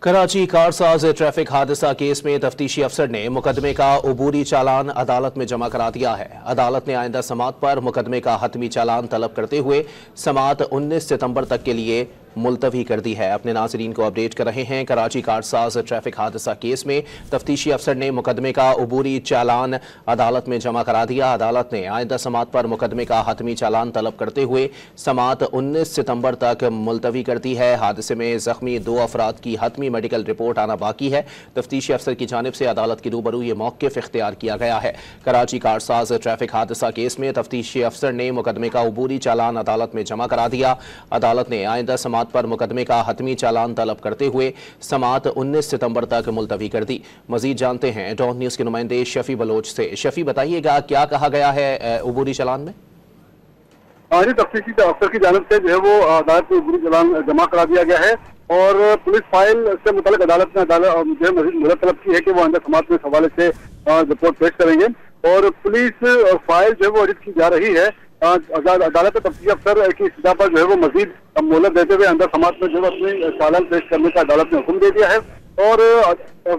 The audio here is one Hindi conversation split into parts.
कराची कारसाज ट्रैफिक हादसा केस में तफ्तीशी अफसर ने मुकदमे का अबूरी चालान अदालत में जमा करा दिया है। अदालत ने आइंदा समाअत पर मुकदमे का हतमी चालान तलब करते हुए समाअत 19 सितंबर तक के लिए मुलतवी कर दी है। अपने नाज़रीन को अपडेट कर रहे हैं। कराची कारसाज ट्रैफिक हादसा केस में तफ्तीशी अफसर ने मुकदमे का अबूरी चालान अदालत में जमा करा दिया। अदालत ने आइंदा समाअत पर मुकदमे का हतमी चालान तलब करते हुए समाअत 19 सितंबर तक मुलतवी कर दी है। हादसे में जख्मी 2 अफराद की हतमी मेडिकल रिपोर्ट आना बाकी है। तफ्तीशी अफसर की जानिब से अदालत के रूबरू ये मौक़िफ़ इख्तियार किया गया है। कराची कारसाज ट्रैफिक हादसा केस में तफ्तीशी अफसर ने मुकदमे का अबूरी चालान अदालत में जमा करा दिया। अदालत ने आइंदा समाअत पर मुकदमे का हतमी चालान तलब करते हुए समाअत 19 सितंबर तक मुलतवी कर दी। मजीद जानते हैं डॉन न्यूज़ के नुमाइंदे शफी बलोच से। शफी, बताइएगा क्या कहा गया है अबूरी चालान में? आज तफ्तीशी अफसर की जानिब से जो है वो अदालत में अबूरी चालान जमा करा दिया गया है और पुलिस फाइल से मुतालिक अदालत ने जो है मजीद मुहलत तलब की है कि वो आइंदा समाअत में इस हवाले से रिपोर्ट पेश करेंगे और पुलिस फाइल जो है वो ऑडिट की जा रही है। अदालत तफ्तीशी अफसर की इस्तदा पर जो है वो मजीद मोहलत देते हुए अंदर समाअत में जो है अपने चालान पेश करने का अदालत ने हुक्म दे दिया है और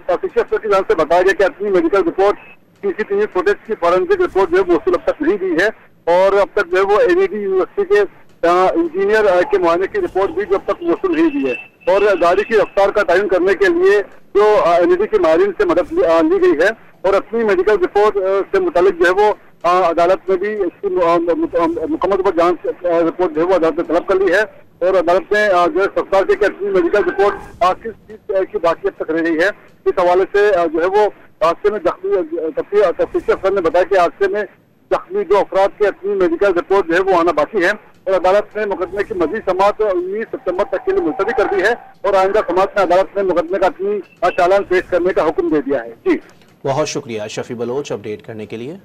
तफ्तीशी अफसर की जानिब से बताया गया कि अपनी मेडिकल रिपोर्ट सीसीटीवी फुटेज की फॉरेंसिक रिपोर्ट जो है वो अब तक नहीं दी है और अब तक जो है वो एनईडी यूनिवर्सिटी के इंजीनियर के मुआयने की रिपोर्ट भी जो अब तक वसूल नहीं दी है और गाड़ी की रफ्तार का तयन करने के लिए जो एनईडी के माहिरीन से मदद ली गई है और अपनी मेडिकल रिपोर्ट से मुतालिक जो है वो अदालत में भी इसकी मुकम्मल पर जांच रिपोर्ट जो है वो अदालत ने तलब कर ली है और अदालत ने जो है सरकार की अपनी मेडिकल रिपोर्ट किस चीज की बाकियत तक रह गई है इस हवाले से जो है वो हादसे में जख्मी तफ्तीशी अफसर ने बताया कि हादसे में जख्मी 2 अफराद की अपनी मेडिकल रिपोर्ट जो है वो आना बाकी है और अदालत ने मुकदमे की मजीद समाअत 19 सितंबर तक के लिए मुलतवी कर दी है और आइंदा समाअत में अदालत ने मुकदमे का अपनी चालान पेश करने का हुक्म दे दिया है। जी, बहुत शुक्रिया शफी बलोच अपडेट करने के लिए।